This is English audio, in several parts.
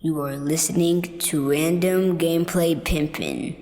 You are listening to Random Gameplay Pimpin'.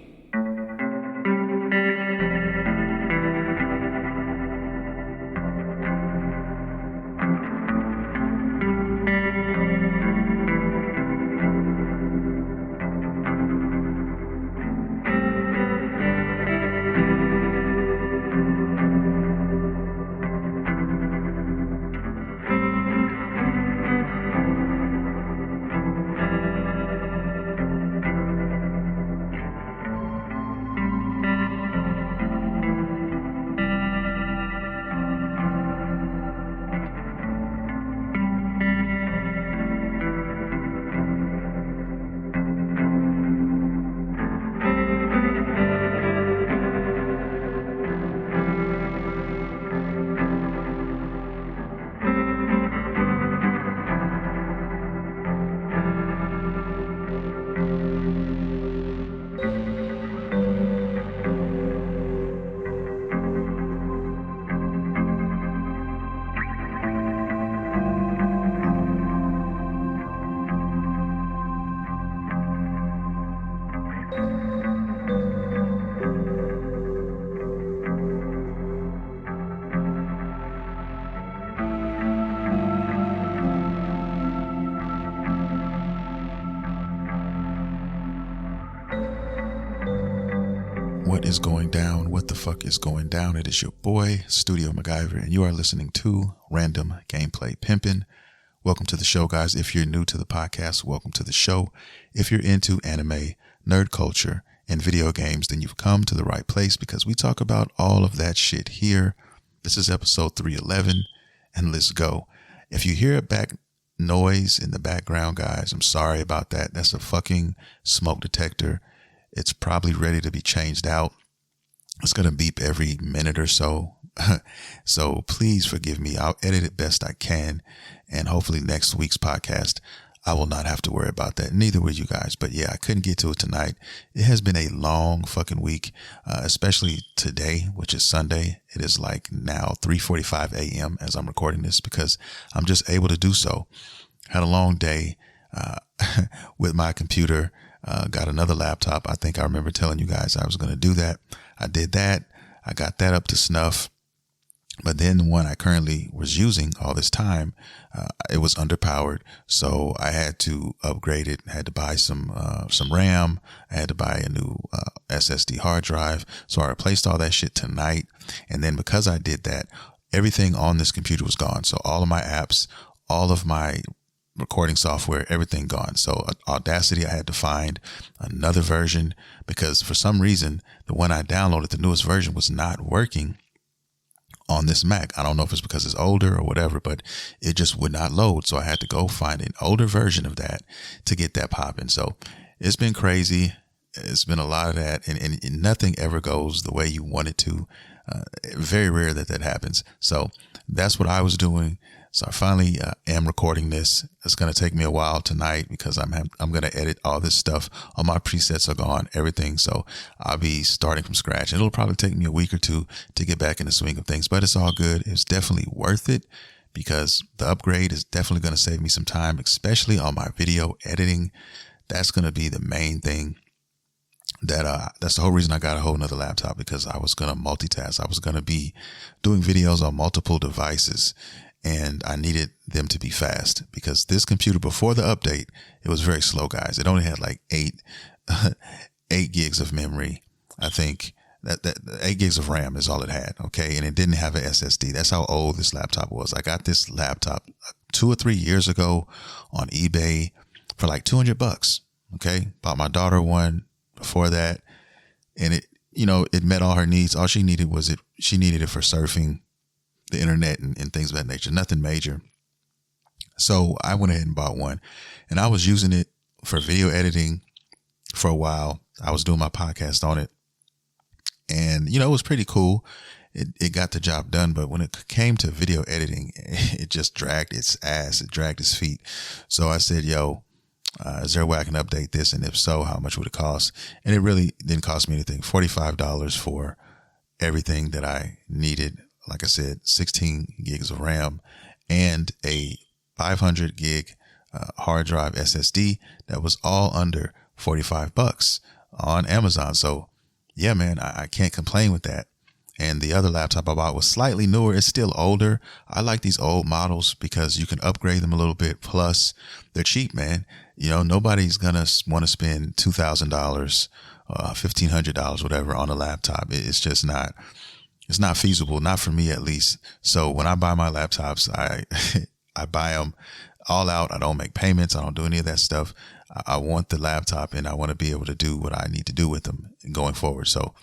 What is going down? What the fuck is going down? It is your boy, Studio MacGyver, and you are listening to Random Gameplay Pimpin'. Welcome to the show, guys. If you're new to the podcast, welcome to the show. If you're into anime, nerd culture, and video games, then you've come to the right place because we talk about all of that shit here. This is episode 311, and let's go. If you hear a back noise in the background, guys, I'm sorry about that. That's a fucking smoke detector. It's probably ready to be changed out. It's going to beep every minute or so. So please forgive me. I'll edit it best I can. And hopefully next week's podcast, I will not have to worry about that. Neither will you guys. But yeah, I couldn't get to it tonight. It has been a long fucking week, especially today, which is Sunday. It is like now 3:45 a.m. as I'm recording this because I'm just able to do so. Had a long day with my computer. Got another laptop. I think I remember telling you guys I was going to do that. I did that. I got that up to snuff. But then the one I currently was using all this time, it was underpowered. So I had to upgrade it. I had to buy some RAM. I had to buy a new SSD hard drive. So I replaced all that shit tonight. And then because I did that, everything on this computer was gone. So all of my apps, all of my recording software, everything gone. So Audacity, I had to find another version because for some reason, the one I downloaded, the newest version, was not working on this Mac. I don't know if it's because it's older or whatever, but it just would not load. So I had to go find an older version of that to get that popping. So it's been crazy. It's been a lot of that, and nothing ever goes the way you want it to. Very rare that happens. So that's what I was doing. So I finally am recording this. It's going to take me a while tonight because I'm going to edit all this stuff. All my presets are gone, everything. So I'll be starting from scratch. And it'll probably take me a week or two to get back in the swing of things, but it's all good. It's definitely worth it because the upgrade is definitely going to save me some time, especially on my video editing. That's going to be the main thing. That's the whole reason I got a whole nother laptop, because I was going to multitask. I was going to be doing videos on multiple devices. And I needed them to be fast because this computer before the update, it was very slow, guys. It only had like eight gigs of memory. I think that 8 gigs of RAM is all it had. Okay. And it didn't have an SSD. That's how old this laptop was. I got this laptop 2 or 3 years ago on eBay for like $200. Okay. Bought my daughter one before that. And it met all her needs. All she needed was she needed it for surfing the internet and things of that nature, nothing major. So I went ahead and bought one, and I was using it for video editing for a while. I was doing my podcast on it, and it was pretty cool. It got the job done, but when it came to video editing, it just dragged its ass. It dragged its feet. So I said, yo, is there a way I can update this? And if so, how much would it cost? And it really didn't cost me anything. $45 for everything that I needed. Like I said, 16 gigs of RAM and a 500 gig hard drive SSD that was all under $45 on Amazon. So yeah, man, I can't complain with that. And the other laptop I bought was slightly newer. It's still older. I like these old models because you can upgrade them a little bit. Plus, they're cheap, man. You know, nobody's going to want to spend $2,000, $1,500, whatever, on a laptop. It's just not, it's not feasible. Not for me, at least. So when I buy my laptops, I buy them all out. I don't make payments. I don't do any of that stuff. I want the laptop and I want to be able to do what I need to do with them going forward. So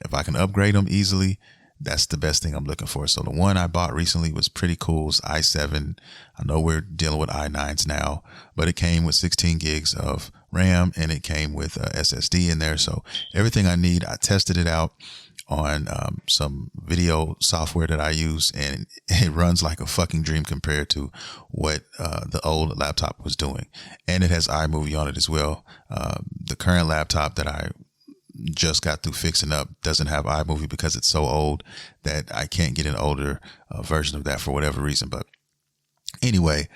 if I can upgrade them easily, that's the best thing I'm looking for. So the one I bought recently was pretty cool. It's i7. I know we're dealing with i9s now, but it came with 16 gigs of RAM and it came with SSD in there. So everything I need, I tested it out on some video software that I use, and it runs like a fucking dream compared to what the old laptop was doing. And it has iMovie on it as well. The current laptop that I just got through fixing up doesn't have iMovie because it's so old that I can't get an older version of that for whatever reason. But anyway,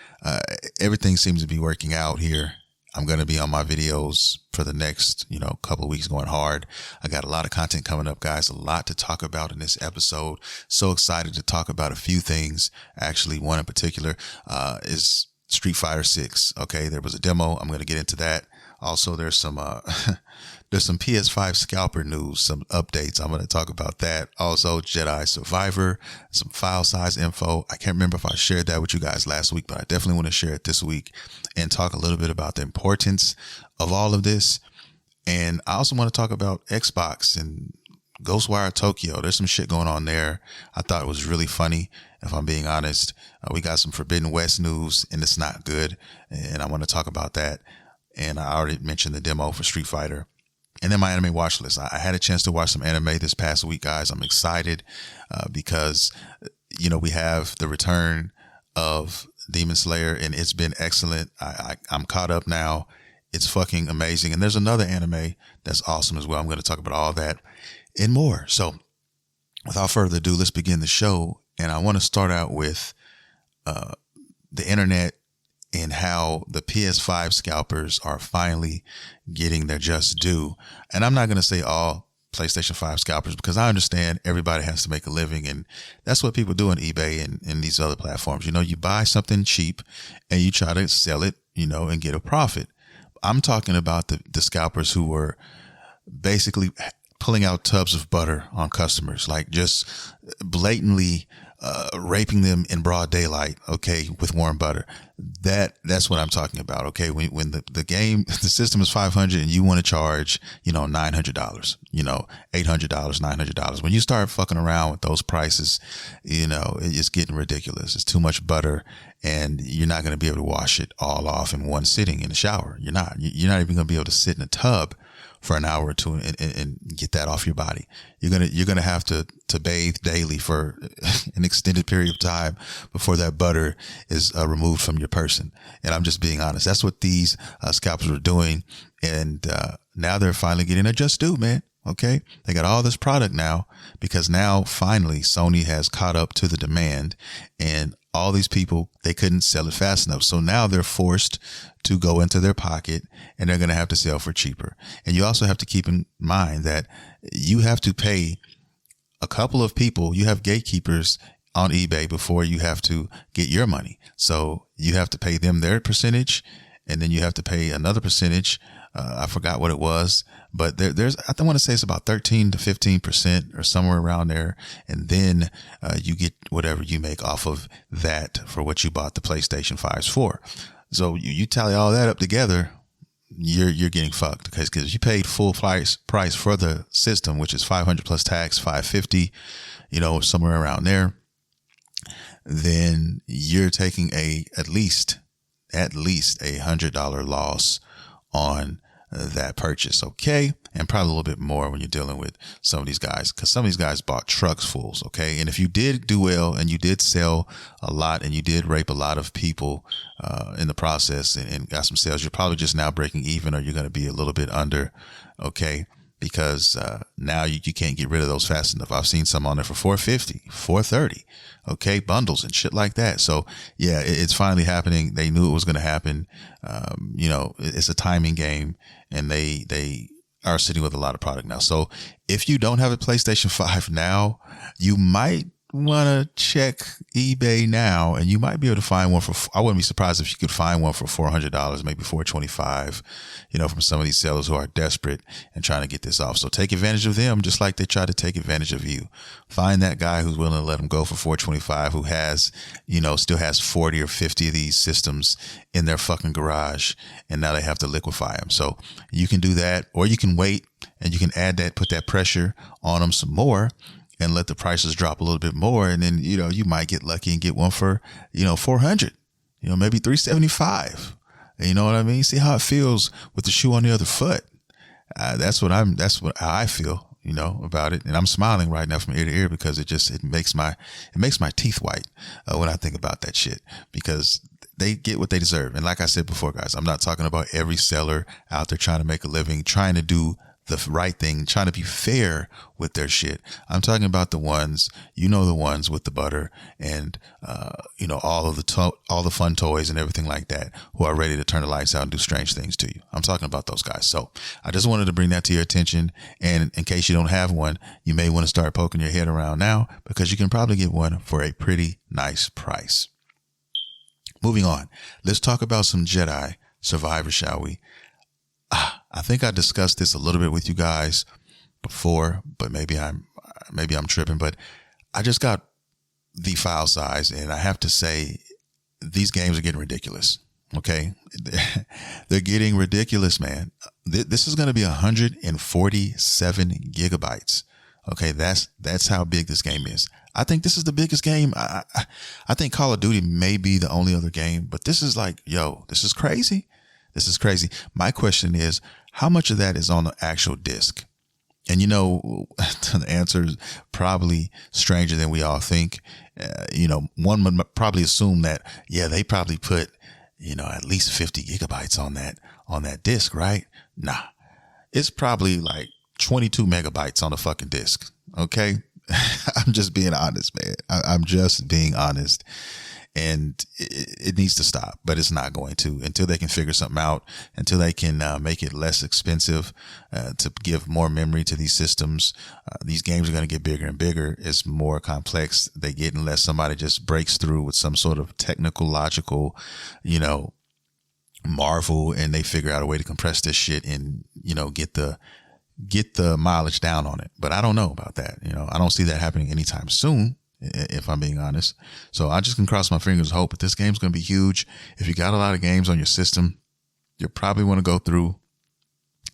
everything seems to be working out here. I'm going to be on my videos for the next, couple of weeks going hard. I got a lot of content coming up, guys, a lot to talk about in this episode. So excited to talk about a few things. Actually, one in particular is Street Fighter 6. Okay, there was a demo. I'm going to get into that. Also, there's some PS5 Scalper news, some updates. I'm going to talk about that. Also, Jedi Survivor, some file size info. I can't remember if I shared that with you guys last week, but I definitely want to share it this week and talk a little bit about the importance of all of this. And I also want to talk about Xbox and Ghostwire Tokyo. There's some shit going on there. I thought it was really funny, if I'm being honest. We got some Forbidden West news, and it's not good. And I want to talk about that. And I already mentioned the demo for Street Fighter. And then my anime watch list. I had a chance to watch some anime this past week, guys. I'm excited because, we have the return of Demon Slayer, and it's been excellent. I'm caught up now. It's fucking amazing. And there's another anime that's awesome as well. I'm going to talk about all that and more. So without further ado, let's begin the show. And I want to start out with the internet and how the PS5 scalpers are finally getting their just due. And I'm not going to say all PlayStation 5 scalpers because I understand everybody has to make a living, and that's what people do on eBay and these other platforms. You buy something cheap and you try to sell it, and get a profit. I'm talking about the scalpers who were basically pulling out tubs of butter on customers, like just blatantly raping them in broad daylight, okay, with warm butter. That's what I'm talking about, okay? When the system is $500 and you want to charge, $900, $800, $900. When you start fucking around with those prices, it's getting ridiculous. It's too much butter, and you're not going to be able to wash it all off in one sitting in the shower. You're not even going to be able to sit in a tub for an hour or two and get that off your body. You're gonna have to bathe daily for an extended period of time before that butter is removed from your person. And I'm just being honest. That's what these scalpers were doing, and now they're finally getting their just due, man. Okay, they got all this product now because now finally Sony has caught up to the demand, and all these people, they couldn't sell it fast enough. So now they're forced to go into their pocket, and they're going to have to sell for cheaper. And you also have to keep in mind that you have to pay a couple of people. You have gatekeepers on eBay before you have to get your money. So you have to pay them their percentage, and then you have to pay another percentage. I forgot what it was, but there's, I want to say it's about 13 to 15% or somewhere around there. And then you get whatever you make off of that for what you bought the PlayStation 5s for. So you tally all that up together, you're getting fucked, because you paid full price for the system, which is $500 plus tax, $550, somewhere around there. Then you're taking at least $100 loss on that purchase. Okay. And probably a little bit more when you're dealing with some of these guys, because some of these guys bought trucks fulls. Okay. And if you did do well and you did sell a lot and you did rape a lot of people in the process and got some sales, you're probably just now breaking even, or you're going to be a little bit under. Okay. because now you can't get rid of those fast enough. I've seen some on there for $450, $430, okay, bundles and shit like that. So yeah, it's finally happening. They knew it was going to happen. It's a timing game, and they are sitting with a lot of product now. So if you don't have a PlayStation 5 now, you might want to check eBay now, and you might be able to find one I wouldn't be surprised if you could find one for $400, maybe $425, from some of these sellers who are desperate and trying to get this off. So take advantage of them, just like they try to take advantage of you. Find that guy who's willing to let them go for $425, who has, still has 40 or 50 of these systems in their fucking garage, and now they have to liquefy them. So you can do that, or you can wait and you can put that pressure on them some more, and let the prices drop a little bit more. And then, you might get lucky and get one for, $400, maybe $375. You know what I mean? See how it feels with the shoe on the other foot. That's how I feel, about it. And I'm smiling right now from ear to ear, because it makes my teeth white when I think about that shit, because they get what they deserve. And like I said before, guys, I'm not talking about every seller out there trying to make a living, trying to do the right thing, trying to be fair with their shit. I'm talking about the ones, the ones with the butter and, all the fun toys and everything like that, who are ready to turn the lights out and do strange things to you. I'm talking about those guys. So I just wanted to bring that to your attention. And in case you don't have one, you may want to start poking your head around now, because you can probably get one for a pretty nice price. Moving on. Let's talk about some Jedi Survivor, shall we? I think I discussed this a little bit with you guys before, but maybe I'm tripping, but I just got the file size, and I have to say these games are getting ridiculous. Okay. They're getting ridiculous, man. This is going to be 147 gigabytes. Okay. That's how big this game is. I think this is the biggest game. I think Call of Duty may be the only other game, but this is like, this is crazy. This is crazy. My question is, how much of that is on the actual disc? And the answer is probably stranger than we all think. One would probably assume that, they probably put, at least 50 gigabytes on that disc, right? Nah, it's probably like 22 megabytes on the fucking disc. Okay. I'm just being honest, man. I'm just being honest. And it needs to stop, but it's not going to, until they can figure something out, until they can make it less expensive to give more memory to these systems. These games are going to get bigger and bigger. It's more complex they get, unless somebody just breaks through with some sort of technical, logical, marvel, and they figure out a way to compress this shit and, get the mileage down on it. But I don't know about that. I don't see that happening anytime soon, if I'm being honest. So I just can cross my fingers and hope. But this game's going to be huge. If you got a lot of games on your system, you probably want to go through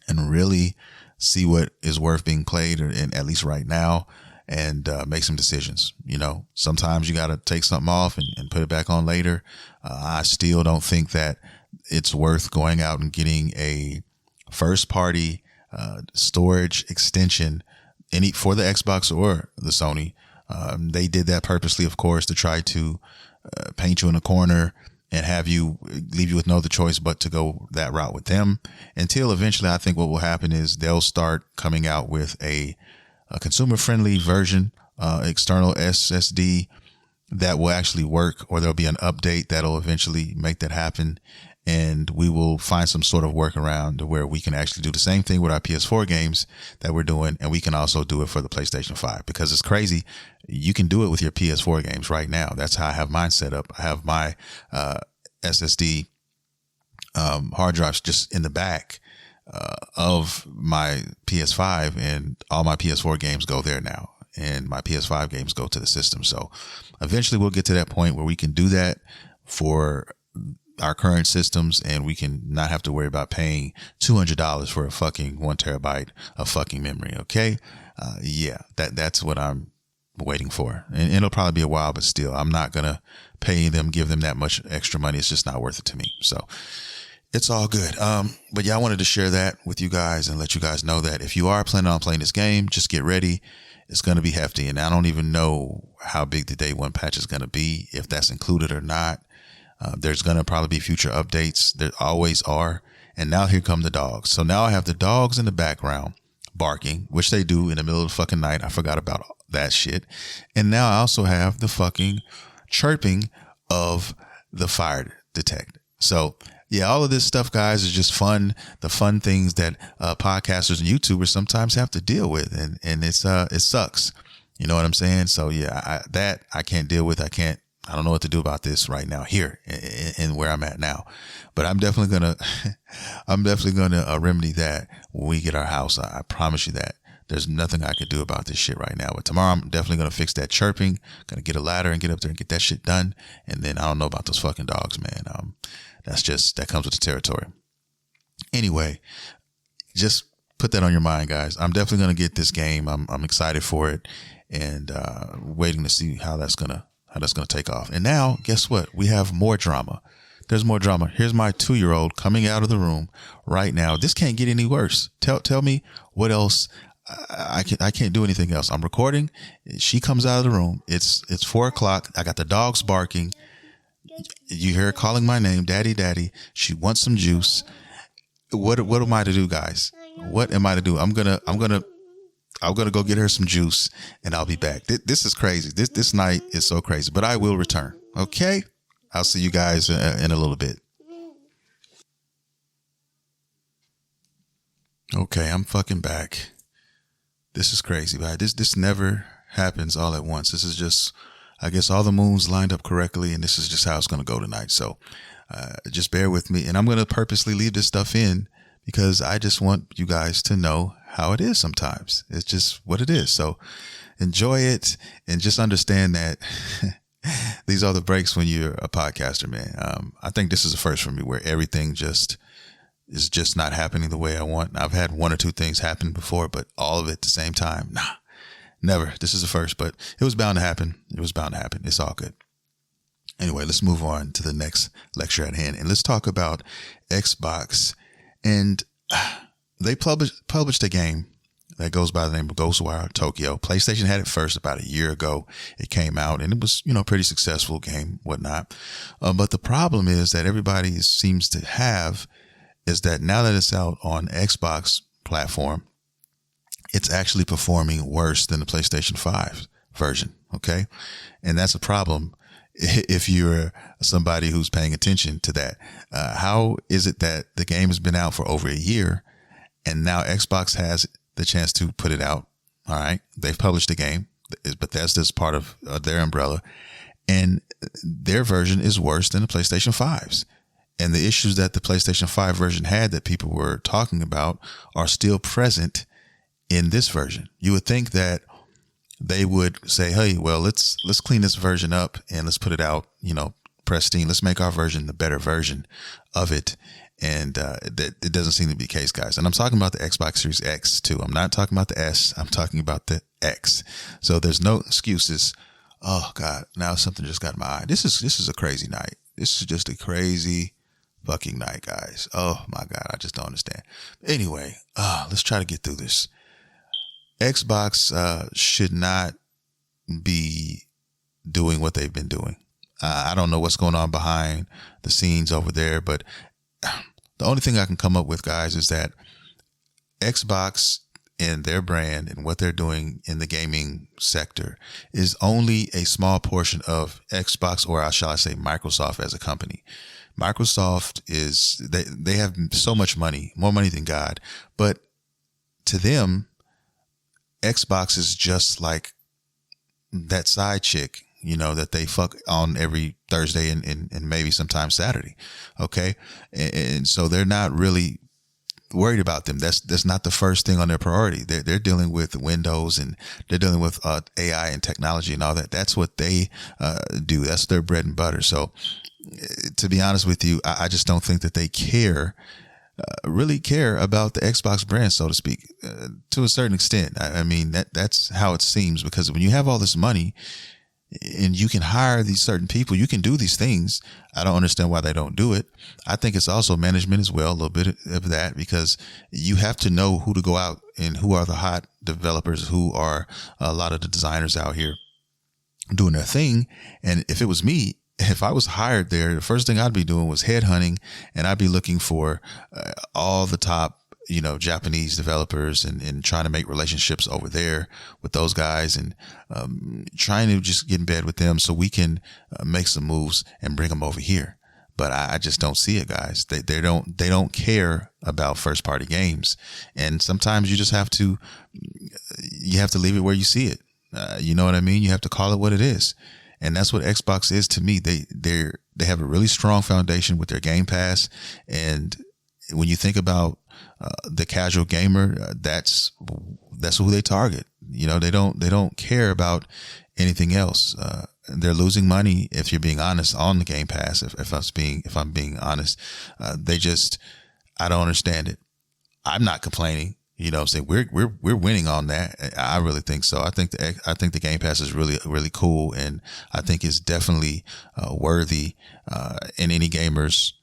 and really see what is worth being played, or at least right now, and make some decisions. Sometimes you got to take something off and put it back on later. I still don't think that it's worth going out and getting a first party storage extension for the Xbox or the Sony. They did that purposely, of course, to try to paint you in a corner and leave you with no other choice but to go that route with them, until eventually I think what will happen is they'll start coming out with a consumer friendly version, external SSD that will actually work, or there'll be an update that'll eventually make that happen. And we will find some sort of workaround to where we can actually do the same thing with our PS4 games that we're doing. And we can also do it for the PlayStation 5, because it's crazy. You can do it with your PS4 games right now. That's how I have mine set up. I have my SSD hard drives just in the back of my PS5, and all my PS4 games go there now, and my PS5 games go to the system. So eventually we'll get to that point where we can do that for our current systems, and we can not have to worry about paying $200 for a fucking 1 terabyte of fucking memory. Okay. That's what I'm waiting for, and it'll probably be a while, but still, I'm not going to give them that much extra money. It's just not worth it to me. So it's all good. But I wanted to share that with you guys and let you guys know that if you are planning on playing this game, just get ready. It's going to be hefty. And I don't even know how big the day one patch is going to be, if that's included or not. There's going to probably be future updates. There always are. And now here come the dogs. So now I have the dogs in the background barking, which they do in the middle of the fucking night. I forgot about that shit. And now I also have the fucking chirping of the fire detector. So yeah, all of this stuff, guys, is just fun. The fun things that podcasters and YouTubers sometimes have to deal with, and it sucks. You know what I'm saying? So yeah, I can't deal with. I don't know what to do about this right now here in where I'm at now. But I'm definitely gonna remedy that when we get our house. I promise you that. There's nothing I could do about this shit right now. But tomorrow I'm definitely going to fix that chirping. Going to get a ladder and get up there and get that shit done. And then I don't know about those fucking dogs, man. That comes with the territory. Anyway, just put that on your mind, guys. I'm definitely going to get this game. I'm excited for it, and waiting to see how that's going to take off. And now, guess what? We have more drama. There's more drama. Here's my 2-year-old coming out of the room right now. This can't get any worse. Tell me what else. I can't do anything else. I'm recording. She comes out of the room. It's 4:00. I got the dogs barking. You hear her calling my name, daddy, daddy. She wants some juice. What am I to do, guys? What am I to do? I'm gonna go get her some juice, and I'll be back. This is crazy. This night is so crazy, but I will return. Okay. I'll see you guys in a little bit. Okay, I'm fucking back. This is crazy, right? This never happens all at once. This is just, I guess, all the moons lined up correctly, and this is just how it's going to go tonight. So just bear with me. And I'm going to purposely leave this stuff in because I just want you guys to know how it is sometimes. It's just what it is. So enjoy it and just understand that these are the breaks when you're a podcaster, man. I think this is the first for me where everything is just not happening the way I want. I've had 1 or 2 things happen before, but all of it at the same time, nah, never. This is the first, but it was bound to happen. It's all good. Anyway, let's move on to the next lecture at hand, and let's talk about Xbox. And they published a game that goes by the name of Ghostwire Tokyo. PlayStation had it first about a year ago. It came out, and it was, pretty successful game, whatnot. But the problem is that everybody seems to have is that now that it's out on Xbox platform, it's actually performing worse than the PlayStation 5 version. Okay. And that's a problem if you're somebody who's paying attention to that. How is it that the game has been out for over a year and now Xbox has the chance to put it out? All right. They've published the game, but that's just part of their umbrella, and their version is worse than the PlayStation 5's. And the issues that the PlayStation 5 version had that people were talking about are still present in this version. You would think that they would say, hey, well, let's clean this version up and let's put it out, pristine. Let's make our version the better version of it. And it doesn't seem to be the case, guys. And I'm talking about the Xbox Series X too. I'm not talking about the S. I'm talking about the X. So there's no excuses. Oh God, now something just got in my eye. This is a crazy night. This is just a crazy fucking night, guys. Oh my God, I just don't understand. Anyway, let's try to get through this. Xbox should not be doing what they've been doing. I don't know what's going on behind the scenes over there, but the only thing I can come up with, guys, is that Xbox and their brand and what they're doing in the gaming sector is only a small portion of Xbox, or shall I say Microsoft as a company. Microsoft they have so much money, more money than God, but to them, Xbox is just like that side chick, that they fuck on every Thursday and maybe sometimes Saturday. Okay. And so they're not really worried about them. That's not the first thing on their priority. They're dealing with Windows, and they're dealing with AI and technology and all that. That's what they do. That's their bread and butter. So to be honest with you, I just don't think that they really care about the Xbox brand, so to speak, to a certain extent. I mean, that's how it seems, because when you have all this money and you can hire these certain people, you can do these things. I don't understand why they don't do it. I think it's also management as well, a little bit of that, because you have to know who to go out and who are the hot developers, who are a lot of the designers out here doing their thing. And if it was me, if I was hired there, the first thing I'd be doing was headhunting, and I'd be looking for all the top Japanese developers and trying to make relationships over there with those guys and trying to just get in bed with them so we can make some moves and bring them over here. But I just don't see it, guys. They don't care about first party games. And sometimes you just have to leave it where you see it. You know what I mean? You have to call it what it is. And that's what Xbox is to me. They have a really strong foundation with their Game Pass. And when you think about the casual gamer, that's who they target. They don't care about anything else. They're losing money, if you're being honest, on the Game Pass. If I'm being honest, I don't understand it. I'm not complaining. I'm saying we're winning on that. I really think so. I think the Game Pass is really, really cool. And I think it's definitely worthy in any gamer's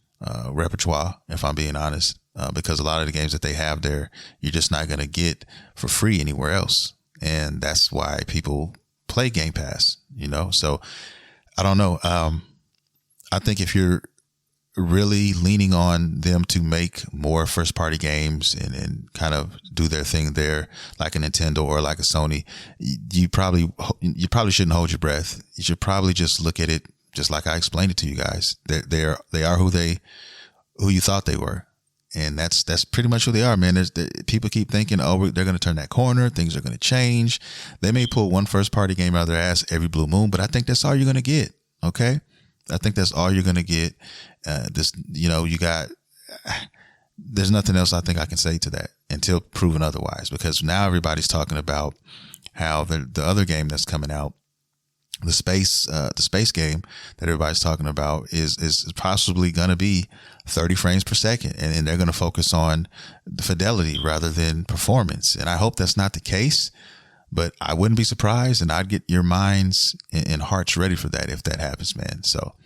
repertoire, if I'm being honest, because a lot of the games that they have there, you're just not going to get for free anywhere else. And that's why people play Game Pass, so I don't know. I think if you're really leaning on them to make more first party games and kind of do their thing there, like a Nintendo or like a Sony, you probably shouldn't hold your breath. You should probably just look at it just like I explained it to you guys. They are who you thought they were. And that's pretty much who they are, man. People keep thinking, they're going to turn that corner. Things are going to change. They may pull one first party game out of their ass every blue moon, but I think that's all you're going to get. Okay. I think that's all you're going to get. There's nothing else I think I can say to that until proven otherwise, because now everybody's talking about how the other game that's coming out, the space game that everybody's talking about is possibly going to be 30 frames per second. And they're going to focus on the fidelity rather than performance. And I hope that's not the case, but I wouldn't be surprised. And I'd get your minds and hearts ready for that if that happens, man. So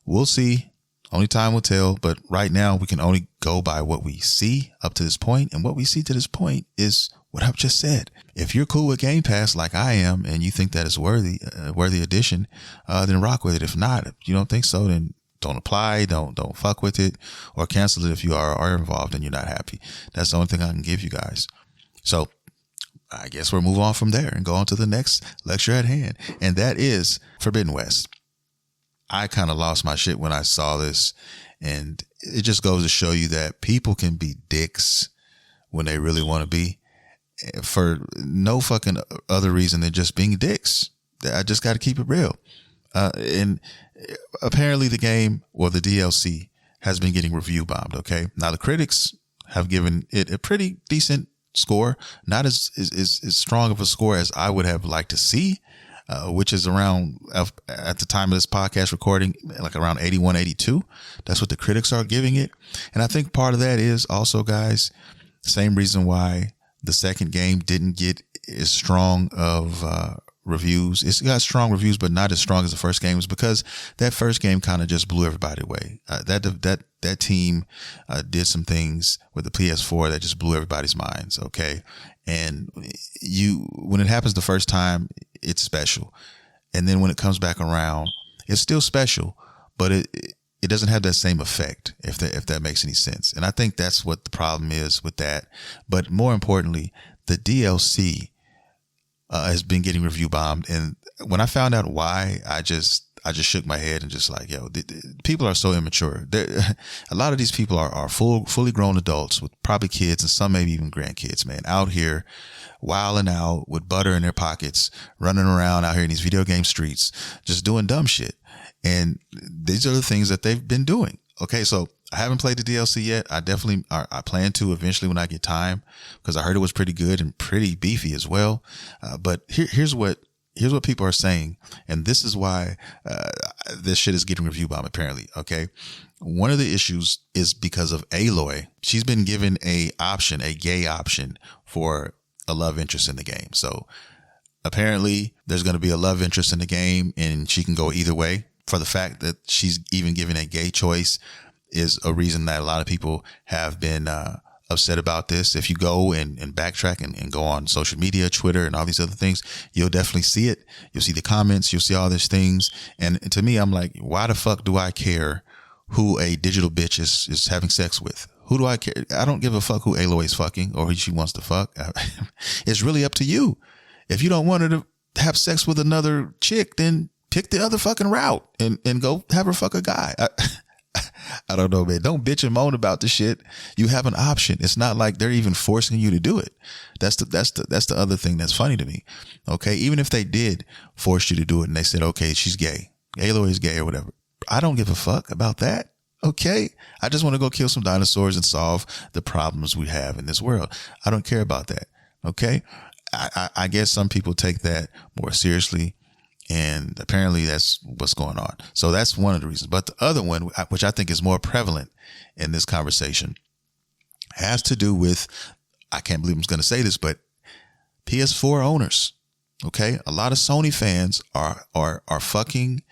we'll see. Only time will tell. But right now we can only go by what we see up to this point. And what we see to this point is what I've just said. If you're cool with Game Pass like I am, and you think that it's worthy addition, then rock with it. If not, if you don't think so, then don't apply, don't fuck with it, or cancel it if you are involved and you're not happy. That's the only thing I can give you guys. So I guess we'll move on from there and go on to the next lecture at hand. And that is Forbidden West. I kind of lost my shit when I saw this, and it just goes to show you that people can be dicks when they really want to be, for no fucking other reason than just being dicks. I just got to keep it real. And apparently the game, or the DLC, has been getting review bombed. Okay. Now the critics have given it a pretty decent score, not as strong of a score as I would have liked to see, which is around, at the time of this podcast recording, like around 81, 82. That's what the critics are giving it. And I think part of that is also, guys, same reason why the second game didn't get as strong of reviews. It's got strong reviews, but not as strong as the first game, is because that first game kind of just blew everybody away. That team did some things with the PS4 that just blew everybody's minds. Okay. And when it happens the first time, it's special. And then when it comes back around, it's still special, but it doesn't have that same effect, if that makes any sense. And I think that's what the problem is with that. But more importantly, the DLC has been getting review bombed. And when I found out why, I just shook my head and just like, yo, people are so immature. A lot of these people are fully grown adults with probably kids, and some maybe even grandkids, man, out here wilding out with butter in their pockets, running around out here in these video game streets, just doing dumb shit. And these are the things that they've been doing. Okay. So I haven't played the DLC yet. I plan to eventually when I get time, because I heard it was pretty good and pretty beefy as well. But here's what people are saying. And this is why this shit is getting review bomb, apparently. Okay. One of the issues is because of Aloy. She's been given a gay option for a love interest in the game. So apparently there's going to be a love interest in the game, and she can go either way. For the fact that she's even given a gay choice is a reason that a lot of people have been upset about this. If you go and backtrack and go on social media, Twitter, and all these other things, you'll definitely see it. You'll see the comments. You'll see all these things. And to me, I'm like, why the fuck do I care who a digital bitch is having sex with? Who do I care? I don't give a fuck who Aloy's fucking or who she wants to fuck. It's really up to you. If you don't want her to have sex with another chick, then pick the other fucking route and go have her fuck a guy. I don't know, man. Don't bitch and moan about the shit. You have an option. It's not like they're even forcing you to do it. That's the other thing that's funny to me. Okay. Even if they did force you to do it and they said, okay, she's gay, Aloy is gay or whatever, I don't give a fuck about that. Okay. I just want to go kill some dinosaurs and solve the problems we have in this world. I don't care about that. Okay. I guess some people take that more seriously, and apparently that's what's going on. So that's one of the reasons. But the other one, which I think is more prevalent in this conversation, has to do with, I can't believe I'm going to say this, but PS4 owners. Okay. A lot of Sony fans are fucking,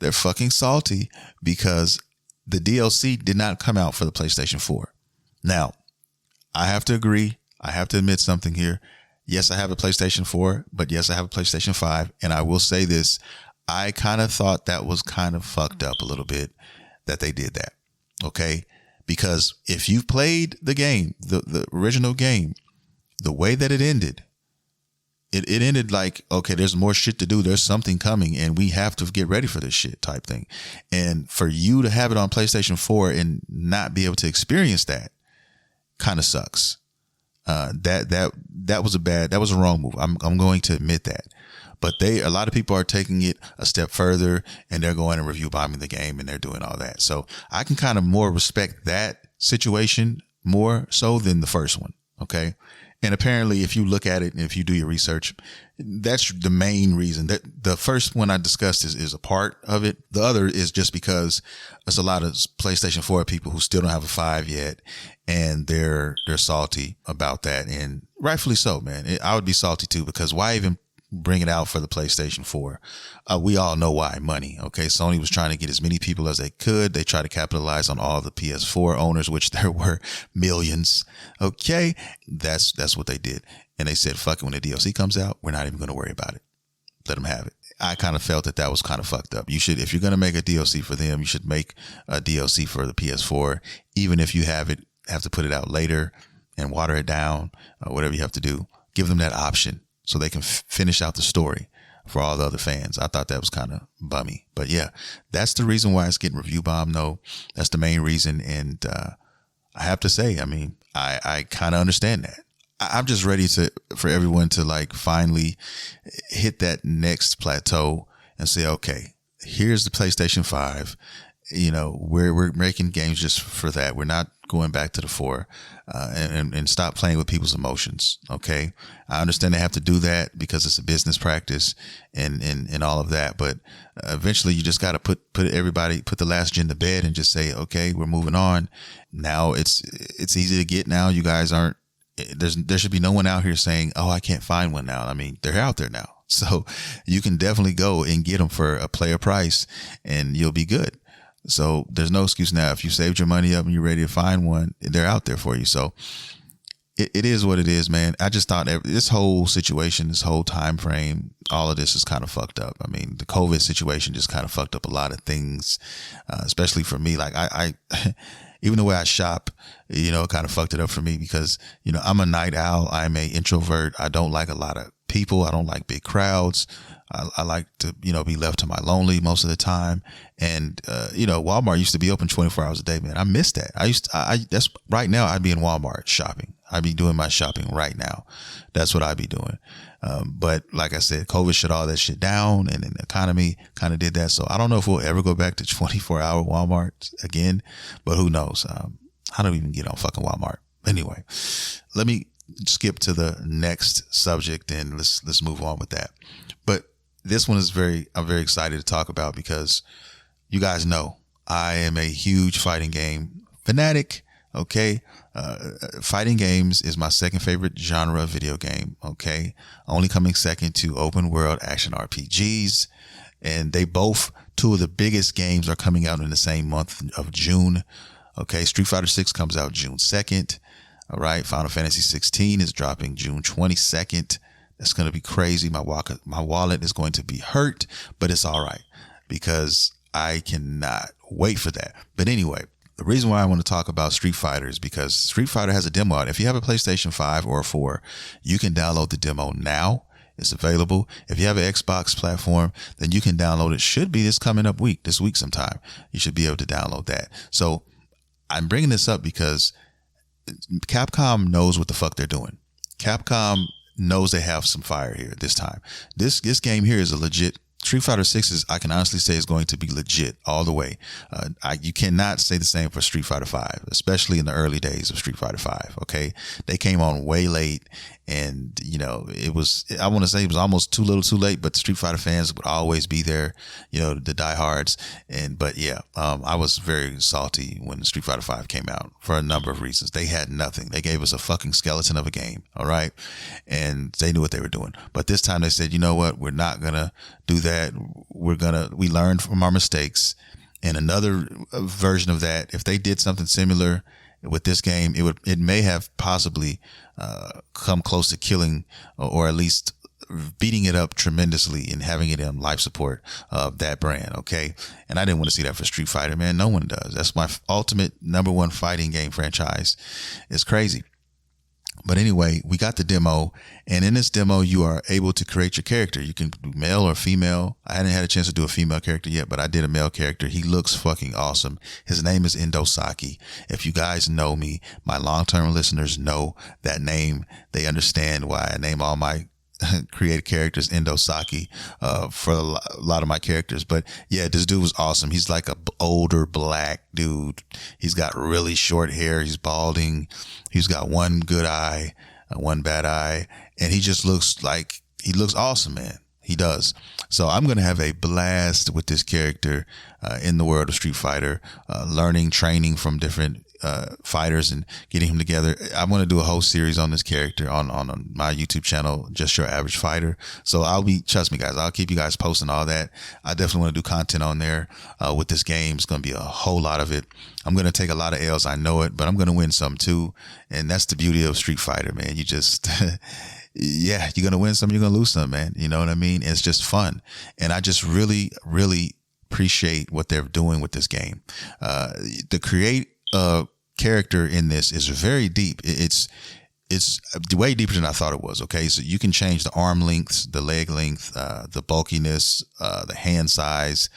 they're fucking salty because the DLC did not come out for the PlayStation 4. Now, I have to agree. I have to admit something here. Yes, I have a PlayStation 4, but yes, I have a PlayStation 5. And I will say this. I kind of thought that was kind of fucked up a little bit that they did that. Okay. Because if you've played the game, the original game, the way that it ended, it ended like, okay, there's more shit to do. There's something coming and we have to get ready for this shit type thing. And for you to have it on PlayStation 4 and not be able to experience that kind of sucks. That was a wrong move. I'm going to admit that, but a lot of people are taking it a step further and they're going and review bombing the game and they're doing all that. So I can kind of more respect that situation more so than the first one. Okay. And apparently if you look at it and if you do your research, that's the main reason. That the first one I discussed is a part of it. The other is just because there's a lot of PlayStation 4 people who still don't have a 5 yet. And they're salty about that. And rightfully so, man. I would be salty too, because why even bring it out for the PlayStation 4? We all know why. Money. Okay. Sony was trying to get as many people as they could. They tried to capitalize on all the PS4 owners, which there were millions. Okay. That's what they did. And they said, fuck it. When the DLC comes out, we're not even going to worry about it. Let them have it. I kind of felt that was kind of fucked up. You should, if you're going to make a DLC for them, you should make a DLC for the PS4, even if you have to put it out later and water it down, whatever you have to do. Give them that option so they can finish out the story for all the other fans. I thought that was kind of bummy, but yeah, that's the reason why it's getting review bombed. No, that's the main reason. And, I have to say, I mean, I kind of understand that. I'm just ready for everyone to like finally hit that next plateau and say, okay, here's the PlayStation 5. You know, we're making games just for that. We're not going back to the 4, and stop playing with people's emotions. Okay. I understand they have to do that because it's a business practice and all of that. But eventually you just got to put the last gen to bed and just say, okay, we're moving on. Now it's easy to get now. You guys there should be no one out here saying, oh, I can't find one now. I mean, they're out there now. So you can definitely go and get them for a player price and you'll be good. So there's no excuse now. If you saved your money up and you're ready to find one, they're out there for you. So it is what it is, man. I just thought this whole situation, this whole time frame, all of this is kind of fucked up. I mean, the COVID situation just kind of fucked up a lot of things, especially for me. Like I even the way I shop, you know, kind of fucked it up for me because, you know, I'm a night owl. I'm a introvert. I don't like a lot of people. I don't like big crowds. I like to, you know, be left to my lonely most of the time. And, you know, Walmart used to be open 24 hours a day, man. I miss that. That's right now I'd be in Walmart shopping. I'd be doing my shopping right now. That's what I'd be doing. But like I said, COVID shut all that shit down and then the economy kind of did that. So I don't know if we'll ever go back to 24-hour Walmart again, but who knows? I don't even get on fucking Walmart. Anyway, let me skip to the next subject and let's move on with that. But this one I'm very excited to talk about because you guys know I am a huge fighting game fanatic. Okay. Fighting games is my second favorite genre of video game. Okay. Only coming second to open world action RPGs. And two of the biggest games are coming out in the same month of June. Okay. Street Fighter 6 comes out June 2nd. All right. Final Fantasy 16 is dropping June 22nd. That's going to be crazy. My wallet is going to be hurt, but it's all right because I cannot wait for that. But anyway, The reason why I want to talk about Street Fighter is because Street Fighter has a demo out. If you have a PlayStation 5 or a 4, you can download the demo now. It's available. If you have an Xbox platform, then you can download it. Should be this week sometime. You should be able to download that. So I'm bringing this up because Capcom knows what the fuck they're doing. Capcom knows they have some fire here this time. This game here is a legit Street Fighter 6 is, I can honestly say, is going to be legit all the way. You cannot say the same for Street Fighter 5, especially in the early days of Street Fighter 5. Okay. They came on way late, and, you know, I want to say it was almost too little too late, but the Street Fighter fans would always be there, you know, the diehards. But yeah, I was very salty when Street Fighter 5 came out for a number of reasons. They had nothing. They gave us a fucking skeleton of a game. All right. And they knew what they were doing. But this time they said, you know what? We're not going to do that. We learned from our mistakes. And another version of that, if they did something similar with this game, it may have possibly come close to killing or at least beating it up tremendously and having it in life support of that brand. Okay. And I didn't want to see that for Street Fighter, man. No one does. That's my ultimate #1 fighting game franchise. It's crazy. But anyway, we got the demo, and in this demo, you are able to create your character. You can do male or female. I hadn't had a chance to do a female character yet, but I did a male character. He looks fucking awesome. His name is Indosaki. If you guys know me, my long-term listeners know that name. They understand why I name all my created characters Indosaki for a lot of my characters. But yeah, this dude was awesome. He's like a older black dude. He's got really short hair. He's balding. He's got one good eye, one bad eye, and he just looks awesome, man. He does. So I'm going to have a blast with this character in the world of Street Fighter, learning, training from different fighters and getting him together. I want to do a whole series on this character on my YouTube channel, Just Your Average Fighter. So trust me guys, I'll keep you guys posting all that. I definitely want to do content on there with this game. It's going to be a whole lot of it. I'm going to take a lot of L's. I know it, but I'm going to win some too. And that's the beauty of Street Fighter, man. You just, yeah, you're going to win some, you're going to lose some, man. You know what I mean? It's just fun. And I just really, really appreciate what they're doing with this game. The create character in this is very deep. It's way deeper than I thought it was. Okay. So you can change the arm lengths, the leg length, the bulkiness, the hand size.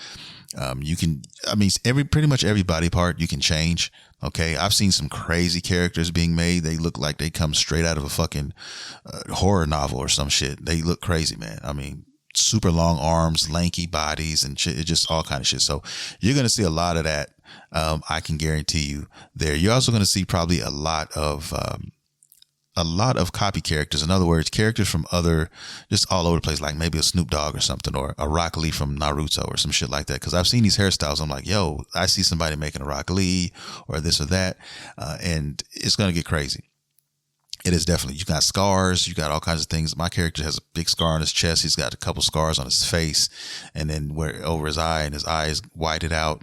Pretty much every body part you can change. Okay. I've seen some crazy characters being made. They look like they come straight out of a fucking horror novel or some shit. They look crazy, man. I mean, super long arms, lanky bodies and shit. It's just all kind of shit. So you're going to see a lot of that. I can guarantee you there. You're also going to see probably a lot of copy characters. In other words, characters from just all over the place, like maybe a Snoop Dogg or something, or a Rock Lee from Naruto or some shit like that. Cause I've seen these hairstyles. I'm like, yo, I see somebody making a Rock Lee or this or that. And it's going to get crazy. It is definitely, you got scars, you got all kinds of things. My character has a big scar on his chest. He's got a couple scars on his face, and then over his eye, and his eye is whited out.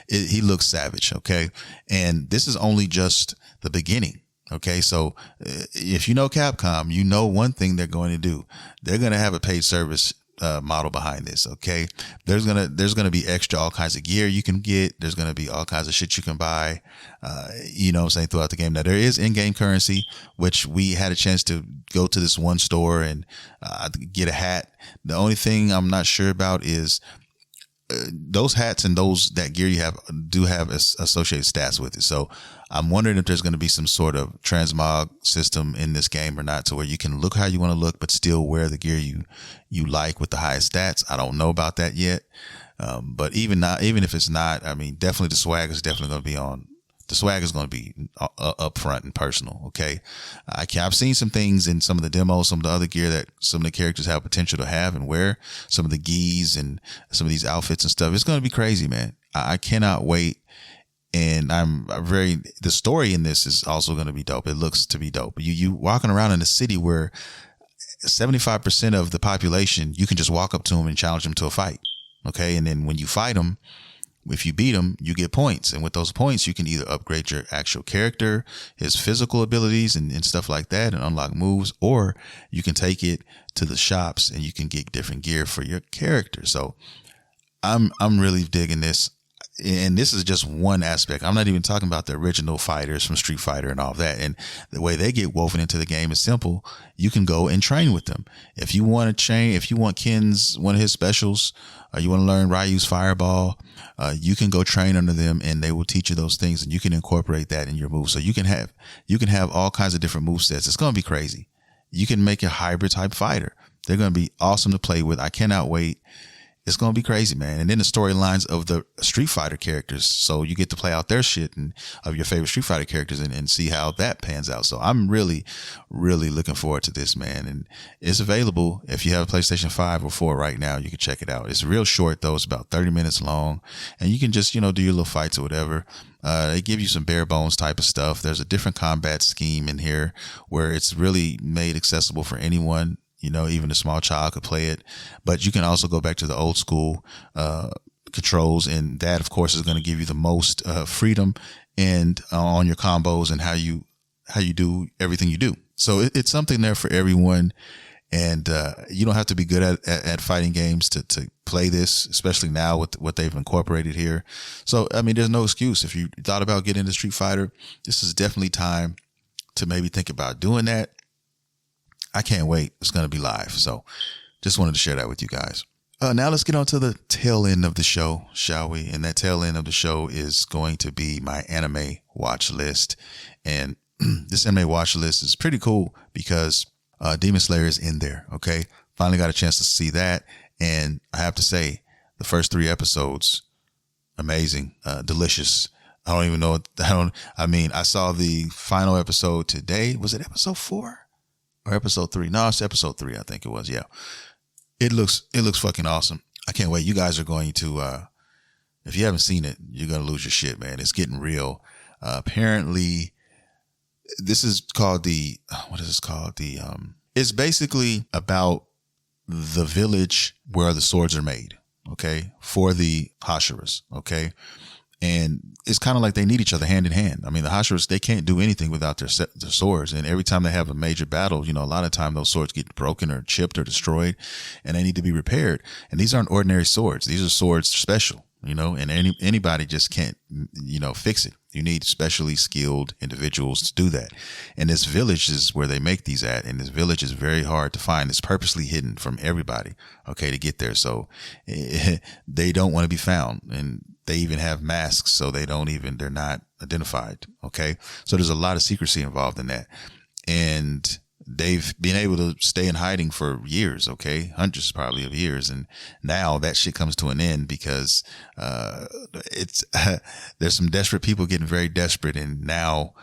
He looks savage. Okay. And this is only just the beginning. Okay. So if you know Capcom, you know one thing they're going to do. They're going to have a paid service model behind this. Okay. There's going to be extra, all kinds of gear you can get. There's going to be all kinds of shit you can buy, you know what I'm saying, throughout the game. Now there is in-game currency, which we had a chance to go to this one store and get a hat. The only thing I'm not sure about is those hats and that gear you have do have associated stats with it. So I'm wondering if there's going to be some sort of transmog system in this game or not, to where you can look how you want to look, but still wear the gear you like with the highest stats. I don't know about that yet. But even if it's not, I mean, definitely the swag is definitely going to be on. The swag is going to be up front and personal. Okay. I've seen some things in some of the demos, some of the other gear that some of the characters have potential to have and wear, some of the gis and some of these outfits and stuff. It's going to be crazy, man. I cannot wait. And the story in this is also going to be dope. It looks to be dope. You walking around in a city where 75% of the population, you can just walk up to them and challenge them to a fight. Okay. And then when you fight them, if you beat them, you get points. And with those points, you can either upgrade your actual character, his physical abilities and stuff like that, and unlock moves, or you can take it to the shops and you can get different gear for your character. So I'm really digging this. and this is just one aspect. I'm not even talking about the original fighters from Street Fighter and all of that. And the way they get woven into the game is simple. You can go and train with them. If you want to train, if you want Ken's, one of his specials, or you want to learn Ryu's Fireball, you can go train under them and they will teach you those things, and you can incorporate that in your moves. So you can have all kinds of different move sets. It's going to be crazy. You can make a hybrid type fighter. They're going to be awesome to play with. I cannot wait. It's going to be crazy, man. And then the storylines of the Street Fighter characters. So you get to play out their shit and of your favorite Street Fighter characters and see how that pans out. So I'm really, really looking forward to this, man. And it's available. If you have a PlayStation 5 or 4 right now, you can check it out. It's real short though. It's about 30 minutes long, and you can just, do your little fights or whatever. They give you some bare bones type of stuff. There's a different combat scheme in here where it's really made accessible for anyone. Even a small child could play it, but you can also go back to the old school controls, and that, of course, is going to give you the most freedom and on your combos and how you do everything you do. So it's something there for everyone, and you don't have to be good at fighting games to play this, especially now with what they've incorporated here. So I mean, there's no excuse. If you thought about getting into Street Fighter, this is definitely time to maybe think about doing that. I can't wait. It's going to be live. So just wanted to share that with you guys. Now let's get on to the tail end of the show, shall we? And that tail end of the show is going to be my anime watch list. And this anime watch list is pretty cool because Demon Slayer is in there. Okay. Finally got a chance to see that. And I have to say, the first 3 episodes, amazing, delicious. I don't even know. I saw the final episode today. Was it episode 4? Or episode 3? No, it's episode 3. I think it was. Yeah. It looks fucking awesome. I can't wait. You guys are going to, if you haven't seen it, you're going to lose your shit, man. It's getting real. Apparently this is called what is this called? It's basically about the village where the swords are made. Okay. For the Hashiras. Okay. And it's kind of like they need each other hand in hand. I mean, the Hashiras, they can't do anything without their swords. And every time they have a major battle, a lot of time those swords get broken or chipped or destroyed, and they need to be repaired. And these aren't ordinary swords. These are swords special, and anybody just can't, fix it. You need specially skilled individuals to do that. And this village is where they make these at. And this village is very hard to find. It's purposely hidden from everybody, okay, to get there. So they don't want to be found. And they even have masks, so they're not identified. Okay. So there's a lot of secrecy involved in that. And they've been able to stay in hiding for years. Okay. Hundreds probably of years. And now that shit comes to an end because, there's some desperate people getting very desperate. And now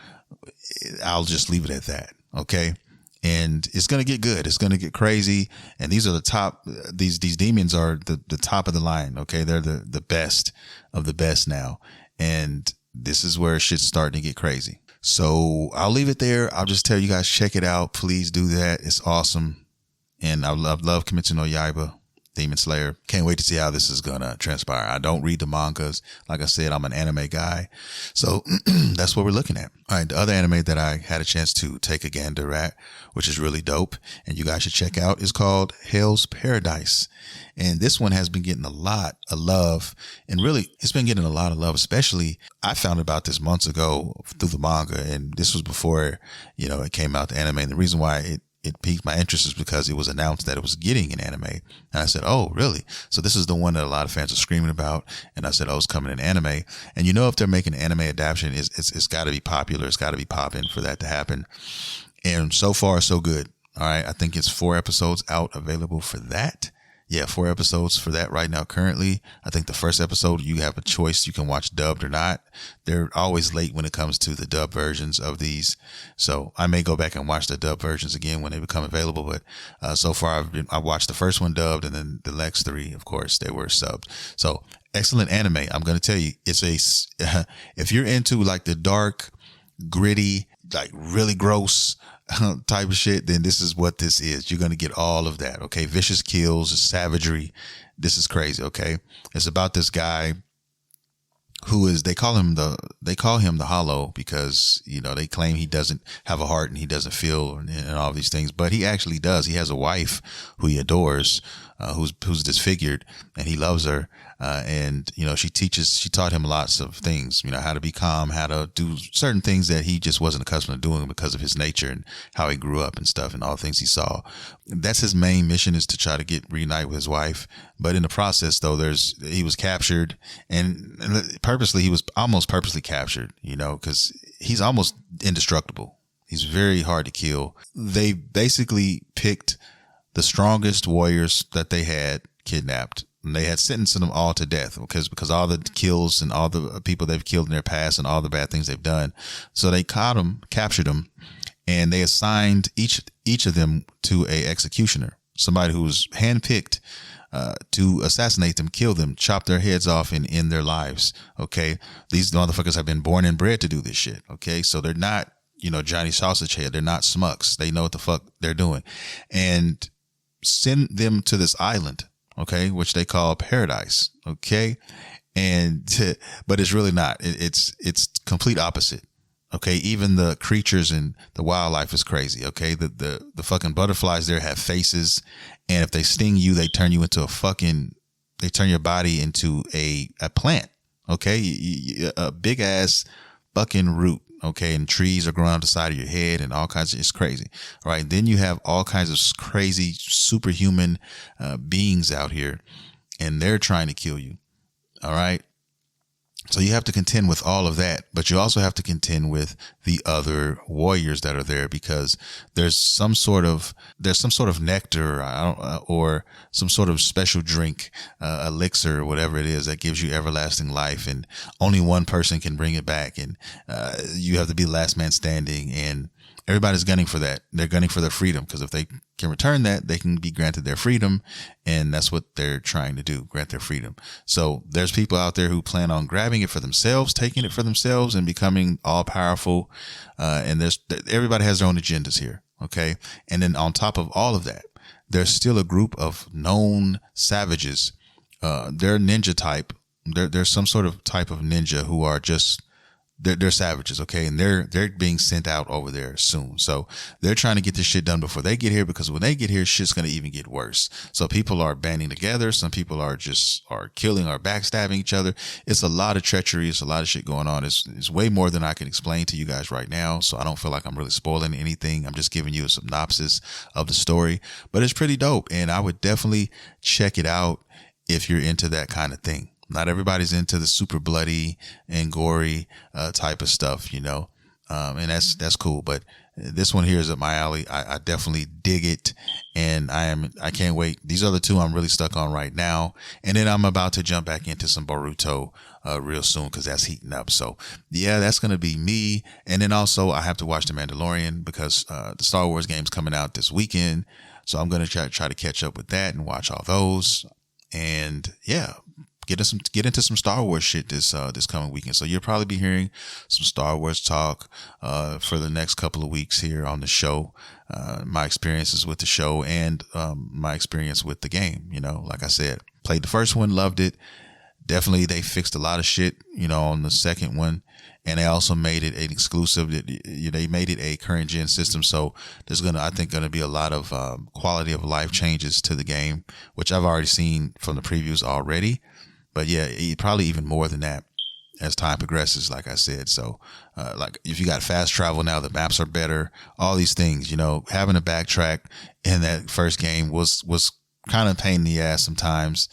I'll just leave it at that. Okay. And it's going to get good. It's going to get crazy. And these are the top, these demons are the top of the line. Okay. They're the best of the best now. And this is where shit's starting to get crazy. So I'll leave it there. I'll just tell you guys, check it out. Please do that. It's awesome. And I love Kimetsu no Yaiba, Demon Slayer. Can't wait to see how this is going to transpire. I don't read the mangas. Like I said, I'm an anime guy. So that's what we're looking at. All right. The other anime that I had a chance to take a gander at, which is really dope, and you guys should check out, is called Hell's Paradise. And this one has been getting a lot of love, and really it's been getting a lot of love, especially I found about this months ago through the manga. And this was before, it came out, the anime. And the reason why it piqued my interest is because it was announced that it was getting an anime. And I said, oh, really? So this is the one that a lot of fans are screaming about. And I said, oh, it's coming in anime. And if they're making an anime adaptation, it's got to be popular. It's got to be popping for that to happen. And so far, so good. All right. I think it's 4 episodes out available for that. Yeah, 4 episodes for that right now. Currently, I think the first episode, you have a choice. You can watch dubbed or not. They're always late when it comes to the dub versions of these. So I may go back and watch the dub versions again when they become available. But so far, I watched the first one dubbed, and then the next 3, of course, they were subbed. So excellent anime. I'm going to tell you, it's if you're into like the dark, gritty, like really gross type of shit, then this is what this is. You're going to get all of that. Okay. Vicious kills, savagery. This is crazy. Okay. It's about this guy who is, they call him the Hollow because, they claim he doesn't have a heart and he doesn't feel and all these things, but he actually does. He has a wife who he adores, who's disfigured, and he loves her. And, you know, she taught him lots of things, you know, how to be calm, how to do certain things that he just wasn't accustomed to doing because of his nature and how he grew up and stuff and all the things he saw. That's his main mission, is to try to reunite with his wife. But in the process, though, he was captured, and he was almost purposely captured, you know, because he's almost indestructible. He's very hard to kill. They basically picked the strongest warriors that they had kidnapped. And they had sentenced them all to death because all the kills and all the people they've killed in their past and all the bad things they've done. So they captured them, and they assigned each of them to a executioner, somebody who was handpicked to assassinate them, kill them, chop their heads off, and end their lives. Okay, these motherfuckers have been born and bred to do this shit. Okay, so they're not, you know, Johnny Sausage Head. They're not smucks. They know what the fuck they're doing, and send them to this island. Okay, which they call paradise. Okay, but it's really not. It's complete opposite. Okay, even the creatures and the wildlife is crazy. Okay, the fucking butterflies there have faces, and if they sting you, they turn you into they turn your body into a plant. Okay, a big ass fucking root. Okay, and trees are growing out the side of your head and all kinds of, it's crazy. All right, then you have all kinds of crazy superhuman beings out here, and they're trying to kill you. All right, so you have to contend with all of that, but you also have to contend with the other warriors that are there, because there's some sort of nectar or some sort of special drink, elixir, whatever it is, that gives you everlasting life, and only one person can bring it back, and you have to be the last man standing, and everybody's gunning for that. They're gunning for their freedom, because if they can return that, they can be granted their freedom, and that's what they're trying to do, grant their freedom. So there's people out there who plan on grabbing it for themselves, taking it for themselves, and becoming all powerful. And everybody has their own agendas here. Okay. And then on top of all of that, there's still a group of known savages. They're ninja type. There's some sort of type of ninja who are just, they're savages, okay? And they're being sent out over there soon. So they're trying to get this shit done before they get here, because when they get here, shit's going to even get worse. So people are banding together. Some people are killing or backstabbing each other. It's a lot of treachery. It's a lot of shit going on. It's way more than I can explain to you guys right now. So I don't feel like I'm really spoiling anything. I'm just giving you a synopsis of the story, but it's pretty dope. And I would definitely check it out if you're into that kind of thing. Not everybody's into the super bloody and gory type of stuff, you know, and that's cool. But this one here is up my alley. I definitely dig it, and I can't wait. These other two I'm really stuck on right now, and then I'm about to jump back into some Boruto real soon, because that's heating up. So yeah, that's gonna be me. And then also I have to watch The Mandalorian, because the Star Wars game's coming out this weekend, so I'm gonna try to catch up with that and watch all those. And yeah, get into some Star Wars shit this coming weekend. So you'll probably be hearing some Star Wars talk for the next couple of weeks here on the show. My experiences with the show and my experience with the game. You know, like I said, played the first one, loved it. Definitely, they fixed a lot of shit, you know, on the second one, and they also made it an exclusive. They made it a current gen system, so there's I think gonna be a lot of quality of life changes to the game, which I've already seen from the previews already. But yeah, probably even more than that as time progresses, like I said. So, like if you got fast travel now, the maps are better, all these things, you know, having to backtrack in that first game was kind of pain in the ass sometimes.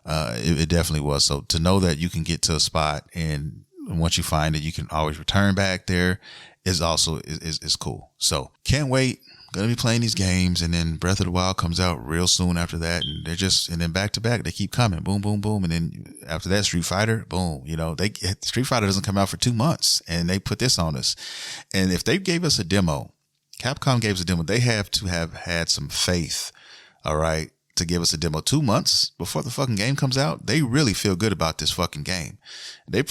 It definitely was. So to know that you can get to a spot, and once you find it, you can always return back there is also is cool. So can't wait. Gonna be playing these games, and then Breath of the Wild comes out real soon after that, and and then back to back they keep coming, boom, boom, boom, and then after that Street Fighter, boom. You know, Street Fighter doesn't come out for 2 months, and they put this on us. And if they gave us a demo, Capcom gave us a demo, they have to have had some faith, all right, to give us a demo 2 months before the fucking game comes out. They really feel good about this fucking game. They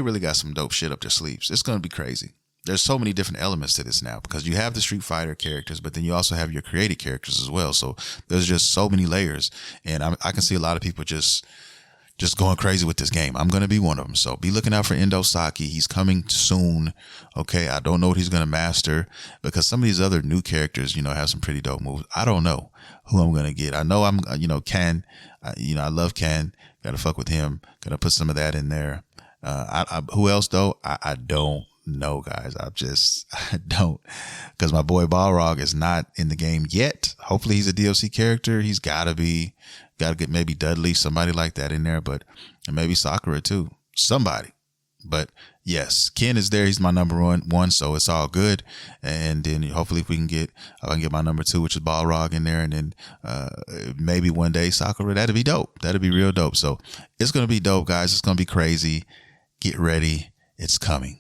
really got some dope shit up their sleeves. It's gonna be crazy. There's so many different elements to this now, because you have the Street Fighter characters, but then you also have your created characters as well. So there's just so many layers, and I can see a lot of people just just going crazy with this game. I'm going to be one of them. So be looking out for Endo Saki. He's coming soon. Okay. I don't know what he's going to master because some of these other new characters, have some pretty dope moves. I don't know who I'm going to get. I know Ken, I love Ken. Got to fuck with him. Got to put some of that in there. Who else though? I don't know, guys. I don't, because my boy Balrog is not in the game yet. Hopefully he's a DLC character. He's got to get maybe Dudley, somebody like that in there, but and maybe Sakura too, somebody. But yes, Ken is there. He's my number one, so it's all good. And then hopefully if I can get my number 2, which is Balrog, in there, and then maybe one day Sakura. That'd be dope. That'd be real dope. So it's gonna be dope, guys. It's gonna be crazy. Get ready. It's coming.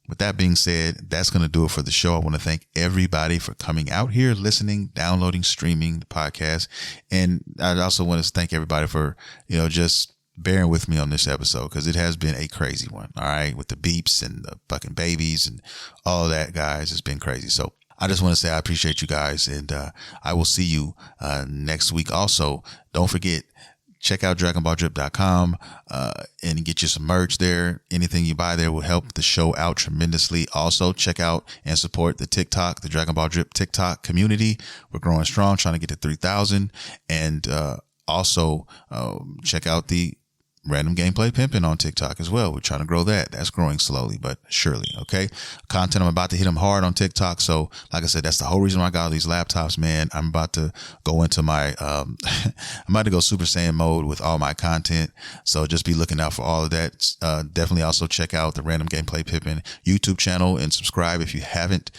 With that being said, that's going to do it for the show. I want to thank everybody for coming out here, listening, downloading, streaming the podcast. And I also want to thank everybody for, just bearing with me on this episode, because it has been a crazy one. All right. With the beeps and the fucking babies and all that, guys, it's been crazy. So I just want to say I appreciate you guys, and I will see you next week. Also, don't forget, check out DragonBallDrip.com and get you some merch there. Anything you buy there will help the show out tremendously. Also, check out and support the Dragon Ball Drip TikTok community. We're growing strong, trying to get to 3,000. And also check out the Random Gameplay Pimpin' on TikTok as well. We're trying to grow that. That's growing slowly but surely. Okay. Content, I'm about to hit them hard on TikTok. So like I said, that's the whole reason why I got all these laptops, man. I'm about to go into my, I'm about to go Super Saiyan mode with all my content. So just be looking out for all of that. Definitely also check out the Random Gameplay Pimpin' YouTube channel and subscribe if you haven't.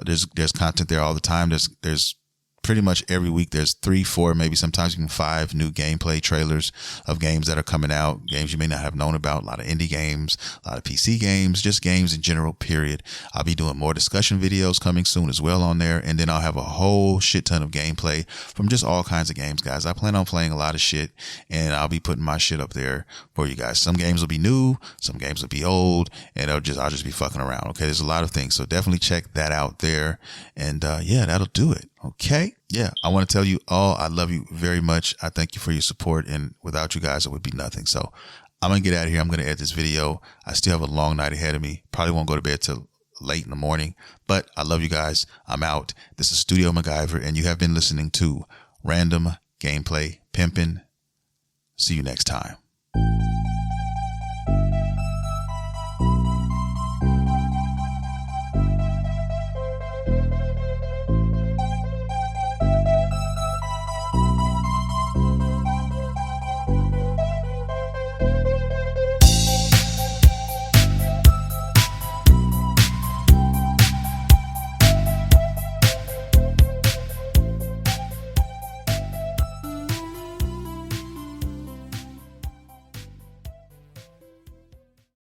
There's content there all the time. There's pretty much every week there's 3, 4, maybe sometimes even 5 new gameplay trailers of games that are coming out, games you may not have known about, a lot of indie games, a lot of PC games, just games in general, period. I'll be doing more discussion videos coming soon as well on there. And then I'll have a whole shit ton of gameplay from just all kinds of games, guys. I plan on playing a lot of shit, and I'll be putting my shit up there for you guys. Some games will be new, some games will be old, and I'll just be fucking around. Okay. There's a lot of things. So definitely check that out there. And yeah, that'll do it. Okay. Yeah. I want to tell you all, I love you very much. I thank you for your support. And without you guys, it would be nothing. So I'm going to get out of here. I'm going to edit this video. I still have a long night ahead of me. Probably won't go to bed till late in the morning, but I love you guys. I'm out. This is Studio MacGyver, and you have been listening to Random Gameplay Pimpin'. See you next time.